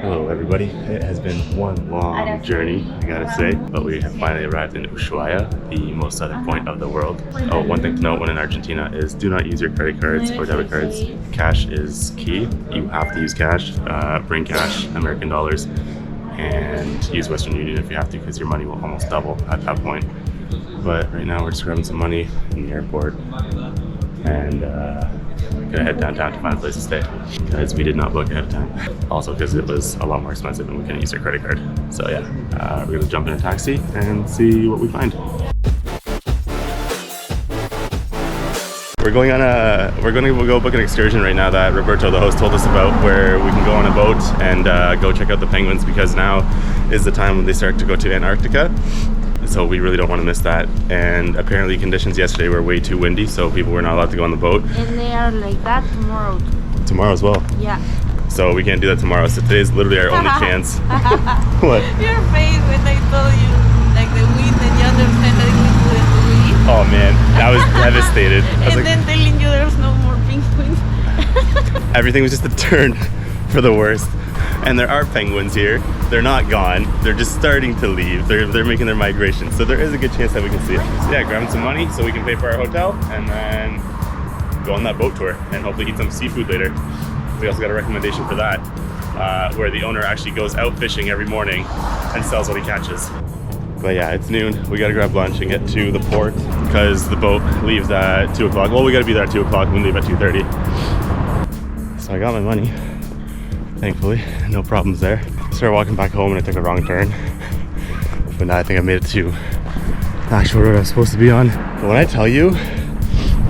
Hello everybody, it has been one long journey, I gotta say, but we have finally arrived in Ushuaia, the most southern point of the world. Oh, one thing to note when in Argentina is do not use your credit cards or debit cards. Cash is key. You have to use cash, bring cash, American dollars, and use Western Union if you have to, because your money will almost double at that point. But right now we're just grabbing some money in the airport and gonna head downtown to find a place to stay, because we did not book ahead of time. Also because it was a lot more expensive and we couldn't use our credit card. So yeah, we're gonna jump in a taxi and see what we find. We're going to go book an excursion right now that Roberto, the host, told us about, where we can go on a boat and go check out the penguins, because now is the time when they start to go to Antarctica. So we really don't want to miss that. And apparently conditions yesterday were way too windy, so people were not allowed to go on the boat. And they are like that tomorrow. Tomorrow as well? Yeah. So we can't do that tomorrow. So today's literally our only chance. What? Your face when I told you like the wind, and you understand that we couldn't do it. Oh man, I was devastated. I was and then telling you there's no more penguins. Everything was just a turn for the worst. And there are penguins here. They're not gone. They're just starting to leave. They're making their migration. So there is a good chance that we can see it. So yeah, grabbing some money so we can pay for our hotel and then go on that boat tour and hopefully eat some seafood later. We also got a recommendation for that, where the owner actually goes out fishing every morning and sells what he catches. But yeah, it's noon. We gotta grab lunch and get to the port because the boat leaves at 2 o'clock. Well, we gotta be there at 2 o'clock. We leave at 2:30. So I got my money. Thankfully, no problems there. Started walking back home and I took a wrong turn. But now I think I made it to the actual road I was supposed to be on. But when I tell you,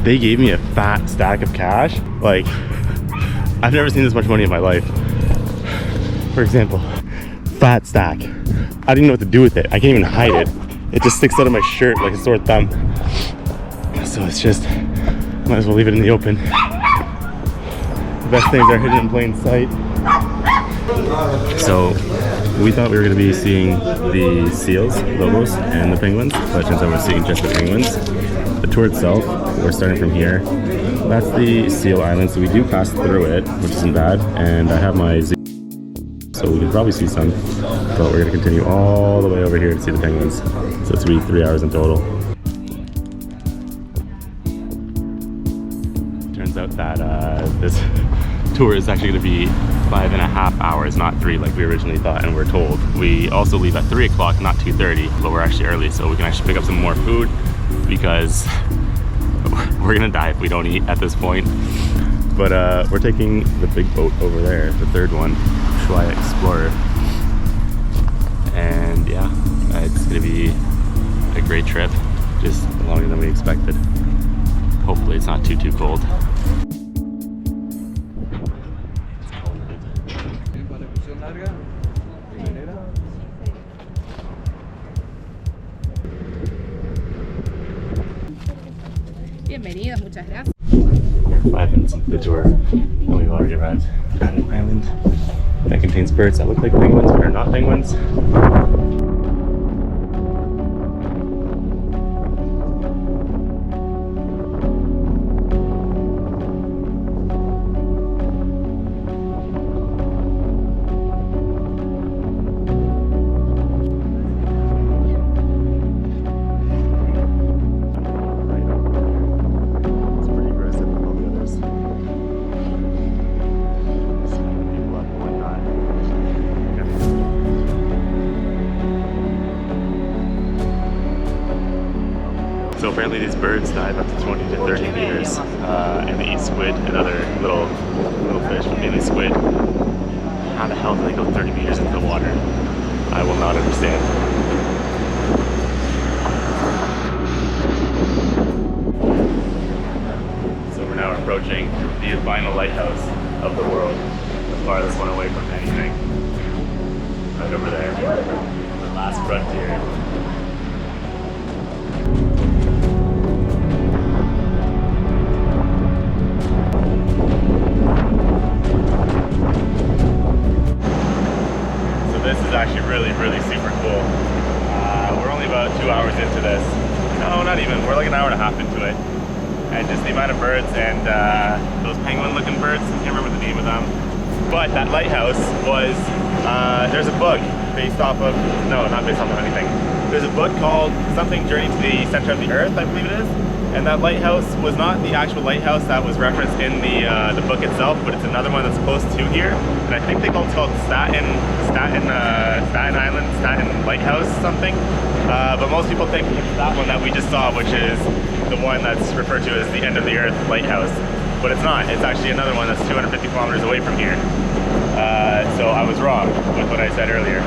they gave me a fat stack of cash. Like, I've never seen this much money in my life. For example, fat stack. I didn't know what to do with it. I can't even hide it. It just sticks out of my shirt like a sore thumb. So it's just, might as well leave it in the open. The best things are hidden in plain sight. So we thought we were going to be seeing the seals, logos, and the penguins, but it turns out we're seeing just the penguins. The tour itself, we're starting from here. That's the seal island, so we do pass through it, which isn't bad. And I have my Z, so we can probably see some, but we're going to continue all the way over here to see the penguins. So it's going to be 3 hours in total. Turns out that this tour is actually going to be 5.5 hours, not 3 like we originally thought and we're told. We also leave at 3 o'clock, not 2:30, but we're actually early, so we can actually pick up some more food, because we're gonna die if we don't eat at this point. But we're taking the big boat over there, the third one, Ushuaia Explorer. And yeah, it's gonna be a great trip, just longer than we expected. Hopefully it's not too cold. Bienvenidos, muchas gracias. 5 minutes into the tour and we've already arrived at an island that contains birds that look like penguins but are not penguins. So apparently these birds dive up to 20 to 30 meters and they eat squid and other little fish, but mainly squid. How the hell do they go 30 meters into the water? I will not understand. So we're now approaching the final lighthouse of the world, the farthest one away from anything. Right over there, the last frontier. This is actually really super cool. We're only about 2 hours into this. No, not even. We're like an hour and a half into it. And just the amount of birds and those penguin looking birds, I can't remember the name of them. But that lighthouse was, there's a book based off of, no, not based off of anything. There's a book called something Journey to the Center of the Earth, I believe it is. And that lighthouse was not the actual lighthouse that was referenced in the book itself, but it's another one that's close to here. And I think it's called Staten Island, Staten Lighthouse something. But most people think it's that one that we just saw, which is the one that's referred to as the End of the Earth Lighthouse. But it's not. It's actually another one that's 250 kilometers away from here. So I was wrong with what I said earlier.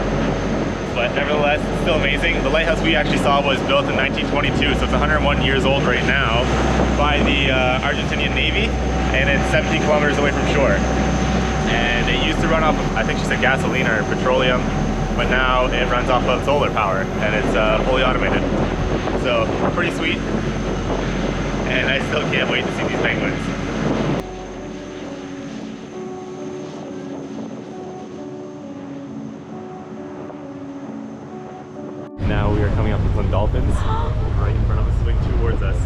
But nevertheless, it's still amazing. The lighthouse we actually saw was built in 1922, so it's 101 years old right now by the Argentinian Navy, and it's 17 kilometers away from shore. And it used to run off of, I think she said gasoline or petroleum, but now it runs off of solar power, and it's fully automated. So pretty sweet, and I still can't wait to see these penguins. Now we are coming up with some dolphins right in front of us, swimming towards us.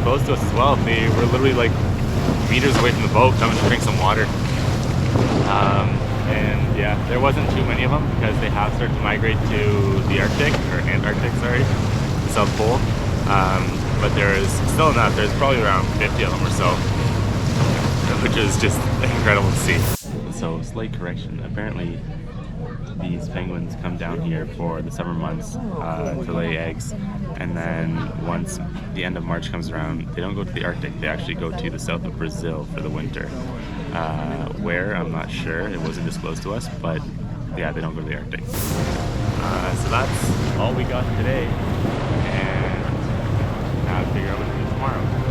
close to us as well. They were literally like meters away from the boat, coming to drink some water. And yeah, there wasn't too many of them because they have started to migrate to the Arctic, or Antarctic, sorry, the South Pole. But there's still enough. There's probably around 50 of them or so, which is just incredible to see. So, slight correction. Apparently, these penguins come down here for the summer months to lay eggs, and then once the end of March comes around, they don't go to the Arctic. They actually go to the south of Brazil for the winter. Where, I'm not sure. It wasn't disclosed to us, but yeah, they don't go to the Arctic. So that's all we got today, and now to figure out what to do tomorrow.